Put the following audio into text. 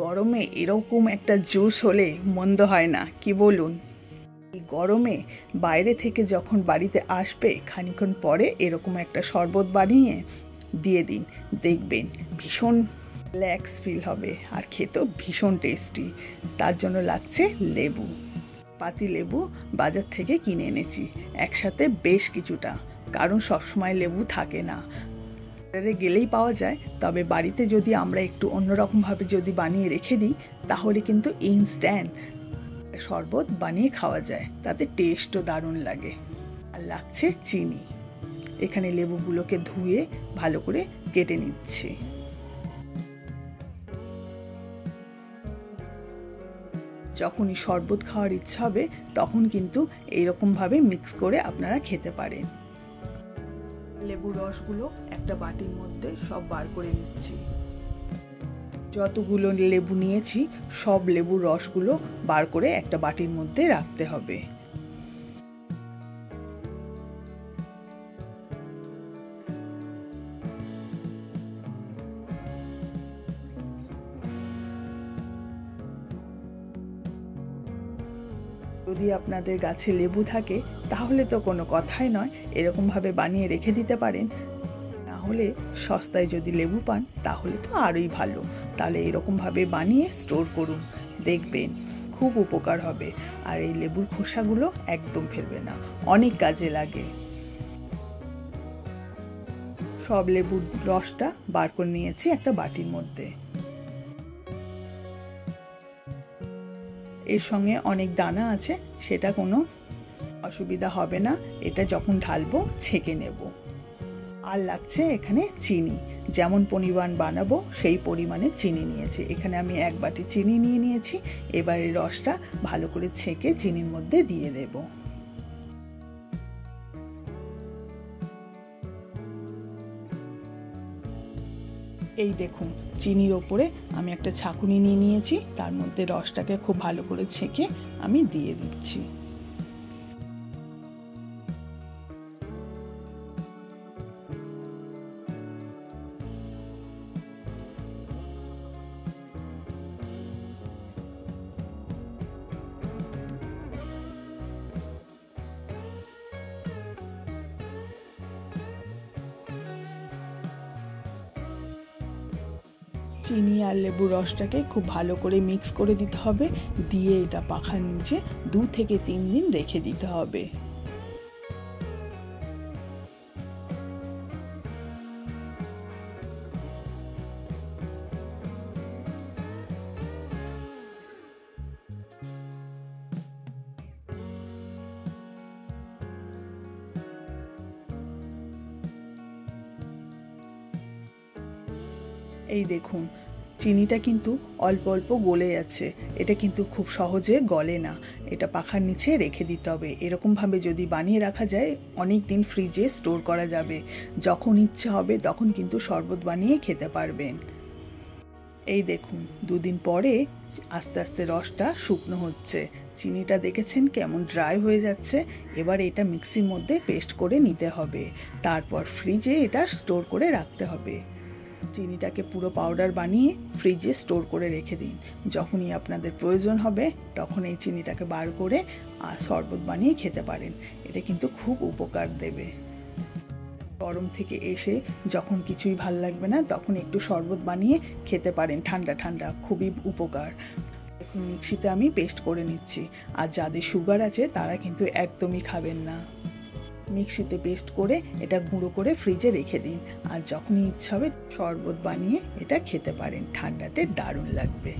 গরমে এরকম একটা জুস হলে মন্দ হয় না, কি বলুন? এই গরমে বাইরে থেকে যখন বাড়িতে আসবে খানিক্ষণ পরে এরকম একটা শরবত বানিয়ে দিয়ে দিন, দেখবেন ভীষণ রিল্যাক্স ফিল হবে আর খেতেও ভীষণ টেস্টি। তার জন্য লাগছে লেবু, পাতি লেবু বাজার থেকে কিনে এনেছি একসাথে বেশ কিছুটা, কারণ সবসময় লেবু থাকে না, গেলেই পাওয়া যায়। তবে বাড়িতে যদি আমরা একটু অন্যরকমভাবে যদি বানিয়ে রেখে দিই তাহলে কিন্তু ইনস্ট্যান্ট শরবত বানিয়ে খাওয়া যায়, তাতে টেস্টও দারুণ লাগে। আর লাগছে চিনি। এখানে লেবুগুলোকে ধুয়ে ভালো করে কেটে নিচ্ছি। যখনই শরবত খাওয়ার ইচ্ছা হবে তখন কিন্তু এইরকমভাবে মিক্স করে আপনারা খেতে পারেন। লেবুর রসগুলো একটা বাটির মধ্যে সব বার করে নিচ্ছি। যতগুলো লেবু নিয়েছি সব লেবুর রসগুলো বার করে একটা বাটির মধ্যে রাখতে হবে। যদি আপনাদের গাছে লেবু থাকে তাহলে তো কোনো কথাই নয়, এরকমভাবে বানিয়ে রেখে দিতে পারেন। না হলে সস্তায় যদি লেবু পান তাহলে তো আরোই ভালো। তাহলে এরকমভাবে বানিয়ে স্টোর করুন, দেখবেন খুব উপকার হবে। আর এই লেবুর খোসাগুলো একদম ফেলবে না, অনেক কাজে লাগে। সব লেবুর রসটা বার করে নিয়েছি একটা বাটির মধ্যে। এর সঙ্গে অনেক দানা আছে, সেটা কোনো অসুবিধা হবে না, এটা যখন ঢালবো ছেঁকে নেব। আর লাগছে এখানে চিনি, যেমন পরিমাণ বানাবো সেই পরিমাণে চিনি নিয়েছি। এখানে আমি 1 বাটি চিনি নিয়ে নিয়েছি। এবার এই রসটা ভালো করে ছেঁকে চিনির মধ্যে দিয়ে দেব। এই দেখুন, চিনির ওপরে আমি একটা ছাঁকুনি নিয়ে নিয়েছি, তার মধ্যে রসটাকে খুব ভালো করে ছেঁকে আমি দিয়ে দিচ্ছি। চিনি আর লেবুর রসটাকে খুব ভালো করে মিক্স করে দিতে হবে, দিয়ে এটা পাখার নিচে 2 থেকে 3 দিন রেখে দিতে হবে। এই দেখুন, চিনিটা কিন্তু অল্প অল্প গলে যাচ্ছে, এটা কিন্তু খুব সহজে গলে না, এটা পাখার নিচে রেখে দিতে হবে। এরকমভাবে যদি বানিয়ে রাখা যায় অনেক দিন ফ্রিজে স্টোর করা যাবে, যখন ইচ্ছে হবে তখন কিন্তু শরবত বানিয়ে খেতে পারবেন। এই দেখুন, 2 দিন পরে আস্তে আস্তে রসটা শুকনো হচ্ছে, চিনিটা দেখেছেন কেমন ড্রাই হয়ে যাচ্ছে। এবার এটা মিক্সির মধ্যে পেস্ট করে নিতে হবে, তারপর ফ্রিজে এটা স্টোর করে রাখতে হবে। চিনিটাকে পুরো পাউডার বানিয়ে ফ্রিজে স্টোর করে রেখে দিন, যখনই আপনাদের প্রয়োজন হবে তখন এই চিনিটাকে বার করে আর শরবত বানিয়ে খেতে পারেন। এটা কিন্তু খুব উপকার দেবে। গরম থেকে এসে যখন কিছুই ভাল লাগবে না তখন একটু শরবত বানিয়ে খেতে পারেন, ঠান্ডা ঠান্ডা, খুবই উপকার। এখন মিক্সিতে আমি পেস্ট করে নিচ্ছি। আর যাদের সুগার আছে তারা কিন্তু একদমই খাবেন না। মিক্সিতে পেস্ট করে এটা গুঁড়ো করে ফ্রিজে রেখে দিন, আর যখনই ইচ্ছা হবে শরবত বানিয়ে এটা খেতে পারেন, ঠান্ডাতে দারুণ লাগবে।